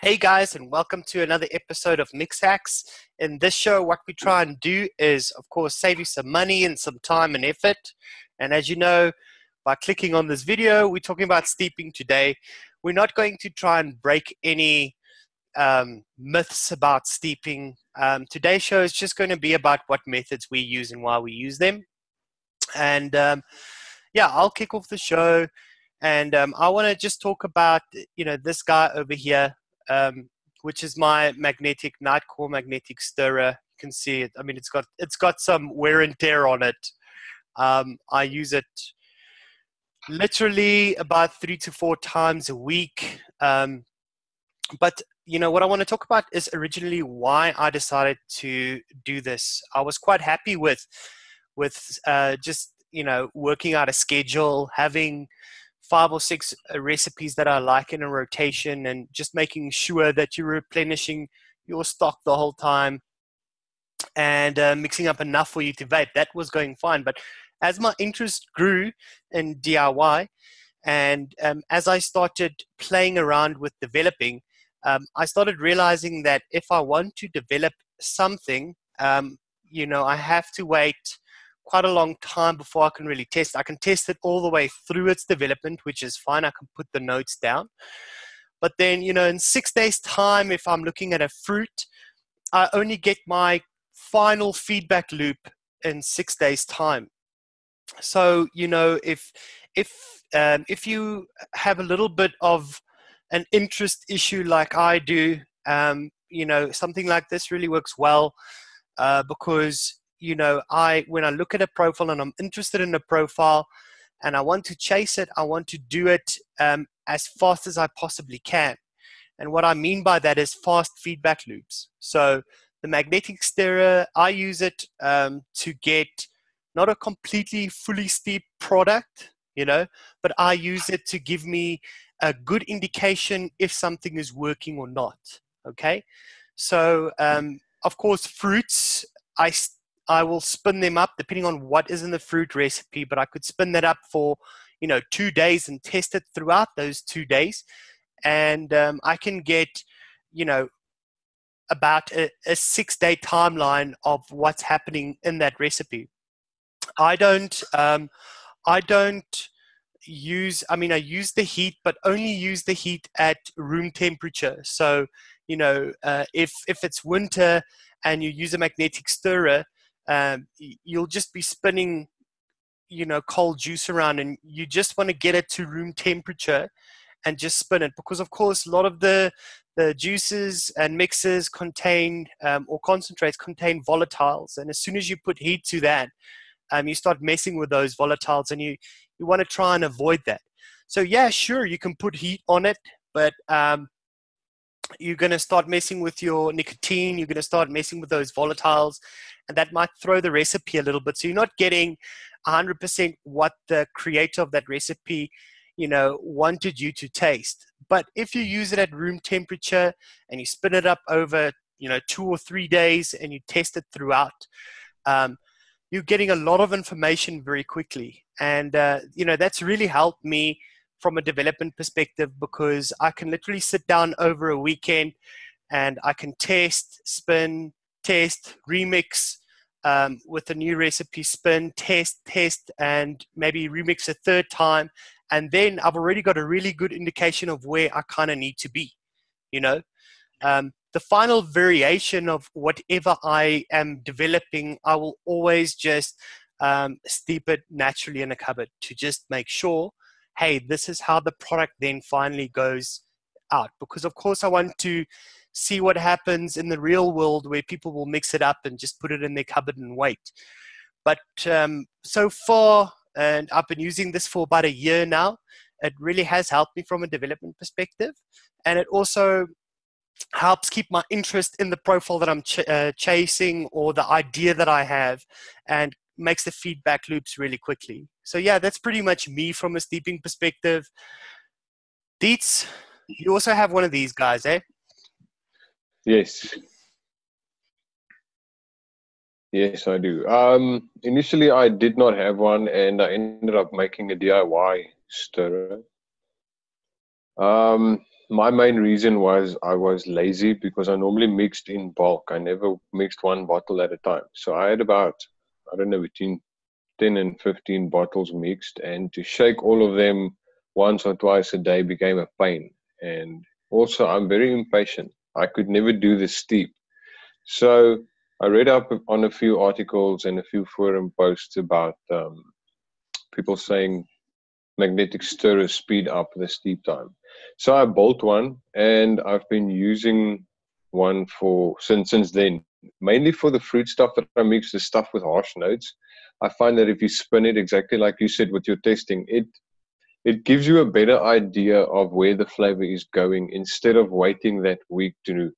Hey guys, and welcome to another episode of MixHax. In this show, what we try and do is, of course, save you some money and some time and effort. And as you know, by clicking on this video, we're talking about steeping today. We're not going to try and break any myths about steeping. Today's show is just going to be about what methods we use and why we use them. And yeah, I'll kick off the show. And I want to just talk about, this guy over here. Which is my magnetic night core magnetic stirrer. You can see it. I mean, it's got some wear and tear on it. I use it literally about 3 to 4 times a week. But what I want to talk about is originally why I decided to do this. I was quite happy with just working out a schedule, having 5 or 6 recipes that I like in a rotation, and just making sure that you're replenishing your stock the whole time and mixing up enough for you to vape. That was going fine. But as my interest grew in DIY and as I started playing around with developing, I started realizing that if I want to develop something, I have to wait quite a long time before I can really test. I can test it all the way through its development, which is fine. I can put the notes down. But then, in 6 days' time, if I'm looking at a fruit, I only get my final feedback loop in 6 days' time. So, if you have a little bit of an interest issue like I do, something like this really works well because when I look at a profile and I'm interested in a profile and I want to chase it, I want to do it as fast as I possibly can. And what I mean by that is fast feedback loops. So the magnetic stirrer, I use it to get not a completely fully steeped product, but I use it to give me a good indication if something is working or not. Okay. So, of course, fruits, I will spin them up depending on what is in the fruit recipe, but I could spin that up for, 2 days and test it throughout those 2 days. And I can get, about a 6-day timeline of what's happening in that recipe. I use the heat, but only use the heat at room temperature. So, if it's winter and you use a magnetic stirrer, you'll just be spinning, cold juice around, and you just want to get it to room temperature and just spin it, because of course a lot of the juices and mixes contain or concentrates contain volatiles, and as soon as you put heat to that, you start messing with those volatiles, and you want to try and avoid that. So yeah, sure, you can put heat on it, but you're going to start messing with your nicotine, you're going to start messing with those volatiles, and that might throw the recipe a little bit. So you're not getting 100% what the creator of that recipe, wanted you to taste. But if you use it at room temperature and you spin it up over, 2 or 3 days and you test it throughout, you're getting a lot of information very quickly. And, that's really helped me from a development perspective, because I can literally sit down over a weekend and I can test, spin, test, remix with a new recipe, spin, test, and maybe remix a 3rd time. And then I've already got a really good indication of where I kind of need to be, The final variation of whatever I am developing, I will always just steep it naturally in a cupboard to just make sure, hey, this is how the product then finally goes out. Because of course I want to see what happens in the real world, where people will mix it up and just put it in their cupboard and wait. But so far, and I've been using this for about a year now, it really has helped me from a development perspective. And it also helps keep my interest in the profile that I'm chasing, or the idea that I have, and makes the feedback loops really quickly. So yeah, that's pretty much me from a steeping perspective. Dietz, you also have one of these guys, eh? Yes. Yes, I do. Initially, I did not have one, and I ended up making a DIY stirrer. My main reason was I was lazy because I normally mixed in bulk. I never mixed one bottle at a time. So I had about, I don't know, between 10 and 15 bottles mixed, and to shake all of them once or twice a day became a pain. And also, I'm very impatient. I could never do the steep. So I read up on a few articles and a few forum posts about people saying magnetic stirrers speed up the steep time. So I bought one, and I've been using one for since then, mainly for the fruit stuff that I mix, the stuff with harsh notes. I find that if you spin it exactly like you said with your testing, it gives you a better idea of where the flavor is going instead of waiting that week to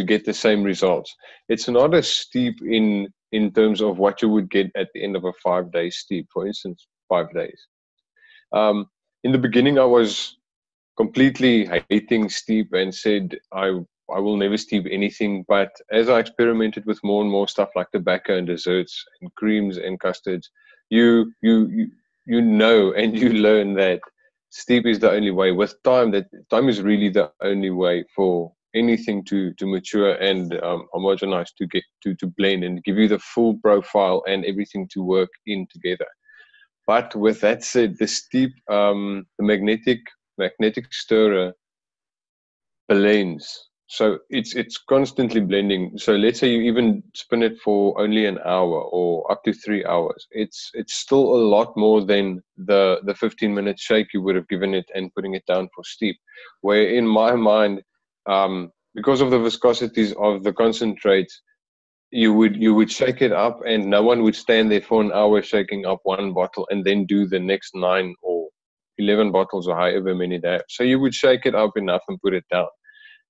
get the same results. It's not as steep in terms of what you would get at the end of a 5 day steep, for instance, 5 days. In the beginning, I was completely hating steep and said I will never steep anything. But as I experimented with more and more stuff like tobacco and desserts and creams and custards, you know and you learn that steep is the only way. With time, that time is really the only way for anything to mature and homogenize, to get to blend and give you the full profile and everything to work in together. But with that said, the steep, the magnetic stirrer blends. So it's constantly blending. So let's say you even spin it for only an hour or up to 3 hours. It's still a lot more than the 15-minute shake you would have given it and putting it down for steep. Where in my mind, because of the viscosities of the concentrates, you would shake it up and no one would stand there for an hour shaking up one bottle and then do the next 9 or 11 bottles or however many they have. So you would shake it up enough and put it down.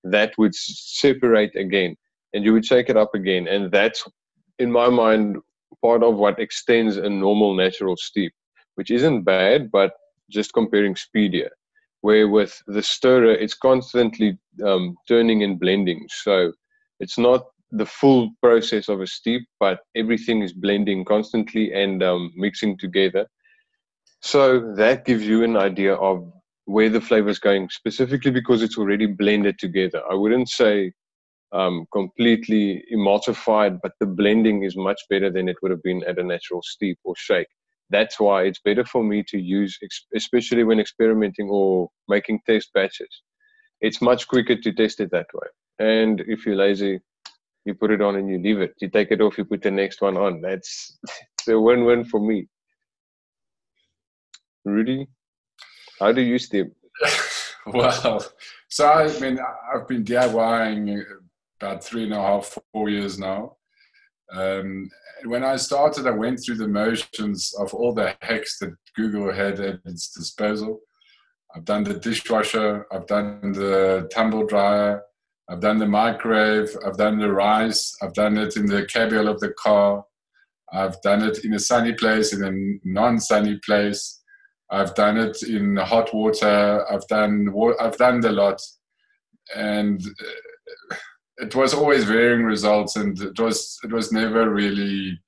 That would separate again, and you would shake it up again, and that's, in my mind, part of what extends a normal natural steep, which isn't bad, but just comparing speedier. Where with the stirrer, it's constantly turning and blending, so it's not the full process of a steep, but everything is blending constantly and mixing together. So that gives you an idea of where the flavor is going, specifically because it's already blended together. I wouldn't say completely emulsified, but the blending is much better than it would have been at a natural steep or shake. That's why it's better for me to use, especially when experimenting or making test batches. It's much quicker to test it that way. And if you're lazy, you put it on and you leave it. You take it off, you put the next one on. That's a win-win for me. Rudy, how do you steam? Well, so I mean, I've been DIYing about 3.5, 4 years now. When I started, I went through the motions of all the hacks that Google had at its disposal. I've done the dishwasher, I've done the tumble dryer, I've done the microwave, I've done the rice, I've done it in the cabin of the car, I've done it in a sunny place, in a non-sunny place, I've done it in hot water, I've done the lot, and it was always varying results, and it was never really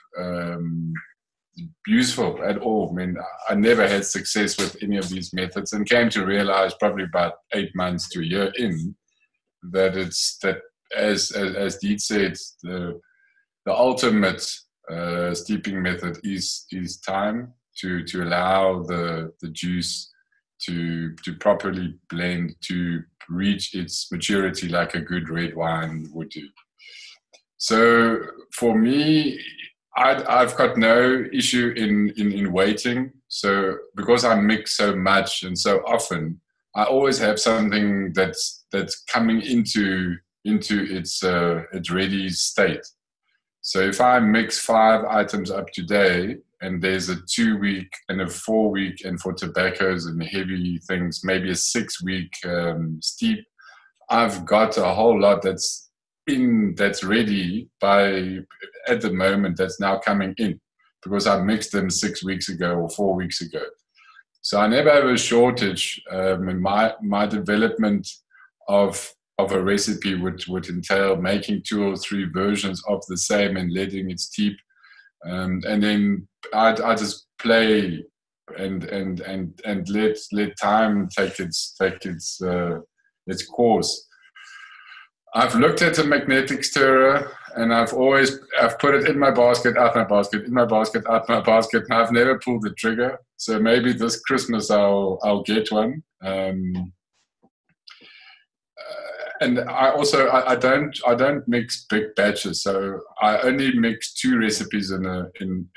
useful at all. I mean, I never had success with any of these methods, and came to realize probably about 8 months to a year in that as Deet said, the ultimate steeping method is time to allow the juice to properly blend, to reach its maturity like a good red wine would do. So for me, I've got no issue in waiting. So because I mix so much and so often, I always have something that's coming into its ready state. So if I mix 5 items up today, and there's a 2-week and a 4-week, and for tobaccos and heavy things, maybe a 6-week steep, I've got a whole lot that's ready at the moment, that's now coming in because I mixed them 6 weeks ago or 4 weeks ago. So I never have a shortage. In my development of a recipe would entail making 2 or 3 versions of the same and letting it steep, and then I just play and let time take its it's coarse. I've looked at a magnetic stirrer, and I've put it in my basket, out my basket, in my basket, out my basket, and I've never pulled the trigger. So maybe this Christmas I'll get one. And I don't mix big batches, so I only mix 2 recipes in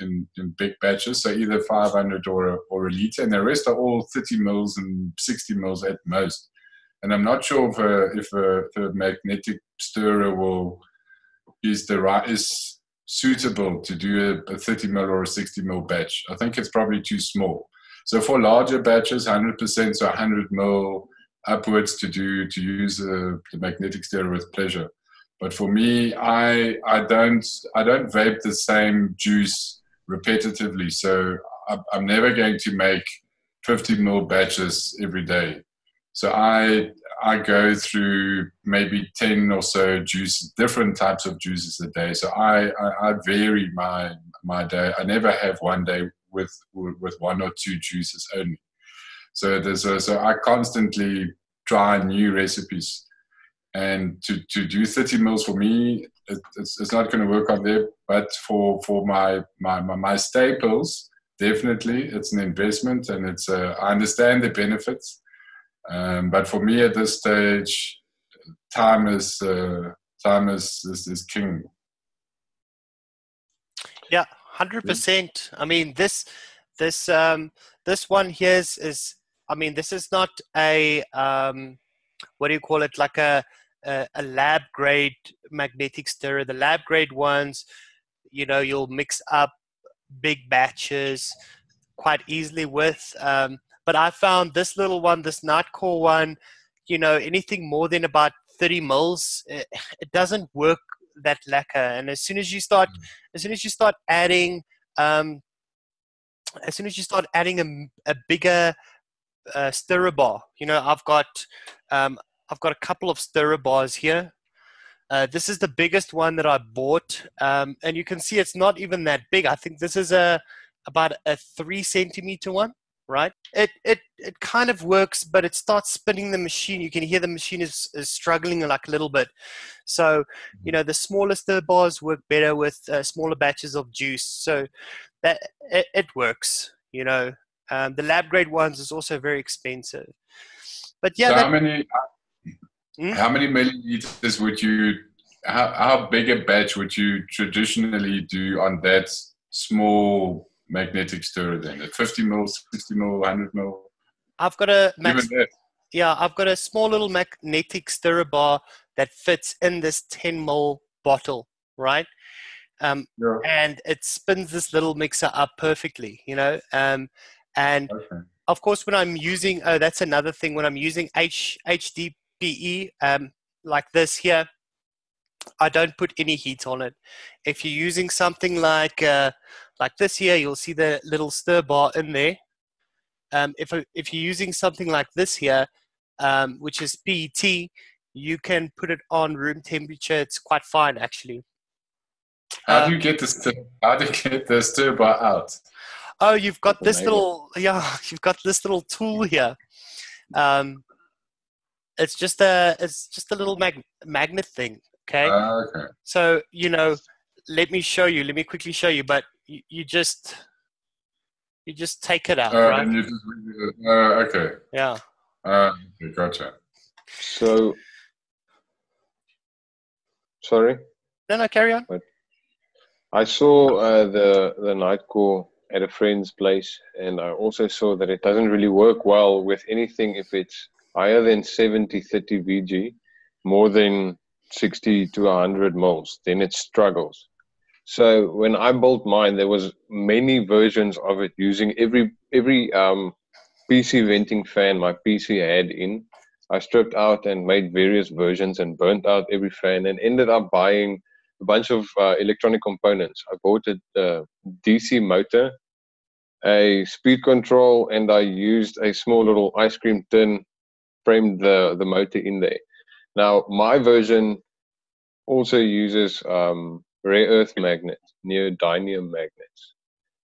big batches, so either 500 or a liter, and the rest are all 30 mils and 60 mils at most. And I'm not sure if a magnetic stirrer is suitable to do a 30 mil or a 60 mil batch. I think it's probably too small. So for larger batches, 100%, so 100 mil upwards, to use the magnetic stirrer with pleasure. But for me, I don't vape the same juice repetitively. So I'm never going to make 50 mil batches every day. So I go through maybe 10 or so different types of juices a day. So I vary my day. I never have one day with 1 or 2 juices only. So so I constantly try new recipes, and to do 30 mils for me, it's not going to work out there. But for my staples, definitely it's an investment, and I understand the benefits. But for me at this stage, time is king. Yeah, 100%. I mean, this one here is I mean, this is not a what do you call it? Like a lab grade magnetic stirrer. The lab grade ones, you'll mix up big batches quite easily with. But I found this little one, this Nightcore one, anything more than about 30 mils, it doesn't work that lacquer. And as soon as you start adding, a bigger stirrer bar, I've got a couple of stirrer bars here. This is the biggest one that I bought, and you can see it's not even that big. I think this is about a 3 centimeter one. Right, it kind of works, but it starts spinning the machine. You can hear the machine is struggling like a little bit. So, the smaller stir bars work better with smaller batches of juice. So that it works. The lab grade ones is also very expensive. But yeah, so how many milliliters would you? How big a batch would you traditionally do on that small magnetic stirrer then? At 50 mil, 60 mil, 100 mil? I've got a small little magnetic stirrer bar that fits in this 10 mil bottle, right? And it spins this little mixer up perfectly, and okay. Of course, when I'm using, that's another thing, when I'm using HDPE, like this here, I don't put any heat on it. If you're using something like this here, you'll see the little stir bar in there. If you're using something like this here, which is PET, you can put it on room temperature. It's quite fine, actually. How do you get the stir bar out? Oh, you've got this little tool here. It's just a little magnet thing. Okay. Okay. So let me quickly show you. But you just take it out, right? And you just okay. Yeah. Okay, gotcha. So, sorry. No, carry on. I saw the Nightcore at a friend's place, and I also saw that it doesn't really work well with anything if it's higher than 70-30 VG, more than 60 to 100 mils, then it struggles. So when I built mine, there was many versions of it using every PC venting fan my PC had in. I stripped out and made various versions and burnt out every fan and ended up buying a bunch of electronic components. I bought a DC motor, a speed control, and I used a small little ice cream tin, framed the motor in there. Now, my version also uses rare earth magnets, neodymium magnets.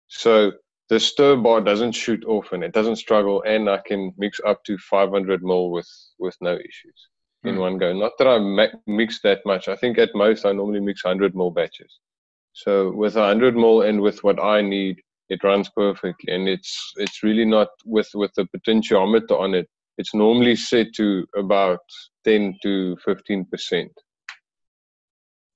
So the stir bar doesn't shoot off and it doesn't struggle, and I can mix up to 500 ml with no issues. in one go. Not that I mix that much. I think at most I normally mix 100 ml batches. So with 100 ml and with what I need, it runs perfectly. And it's really not with the potentiometer on it. It's normally set to about 10 to 15%.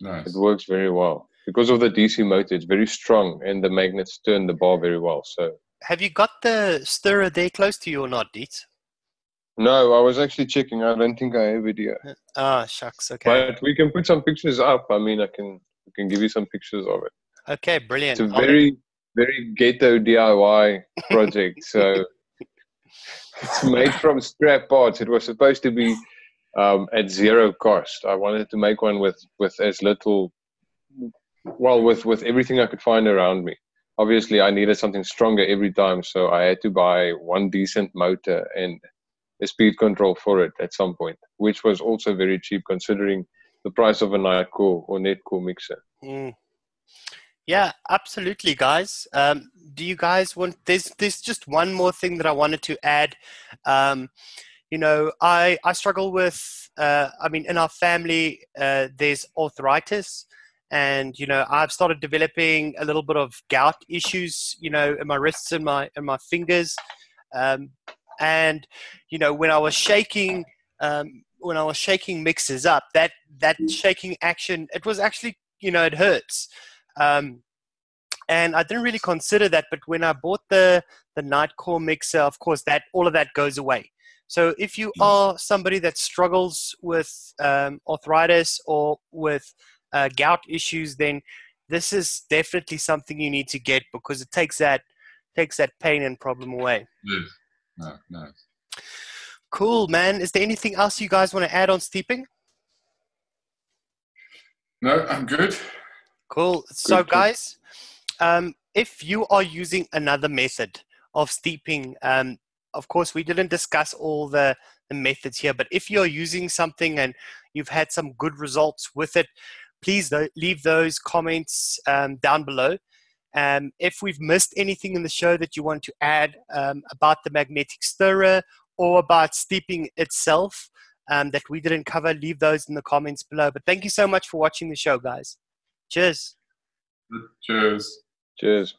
Nice. It works very well. Because of the DC motor, it's very strong and the magnets turn the bar very well. So have you got the stirrer there close to you or not, Dietz? no, I was actually checking. I don't think I have it here. Ah, shucks. Okay. But we can put some pictures up. I mean, I can give you some pictures of it. Okay, brilliant. It's a very ghetto DIY project. So it's made from scrap parts. It was supposed to be at zero cost. I wanted to make one with as little, well, with everything I could find around me. Obviously, I needed something stronger every time, so I had to buy one decent motor and a speed control for it at some point, which was also very cheap considering the price of a night core or net core mixer. Yeah, absolutely, guys. Do you guys want? There's just one more thing that I wanted to add. You know, I struggle with. I mean, in our family, there's arthritis. And, you know, I've started developing a little bit of gout issues, you know, in my wrists and my fingers. And, you know, when I was shaking mixers up, that shaking action, it was actually, you know, it hurts. And I didn't really consider that. But when I bought the Nightcore mixer, of course, all of that goes away. So if you are somebody that struggles with arthritis or with gout issues, then this is definitely something you need to get because it takes that pain and problem away. Yes. No, nice. Cool, man. Is there anything else you guys want to add on steeping? No, I'm good. Cool. So guys, if you are using another method of steeping, of course, we didn't discuss all the methods here, but if you're using something and you've had some good results with it, please leave those comments down below. If we've missed anything in the show that you want to add about the magnetic stirrer or about steeping itself that we didn't cover, leave those in the comments below. But thank you so much for watching the show, guys. Cheers. Cheers. Cheers.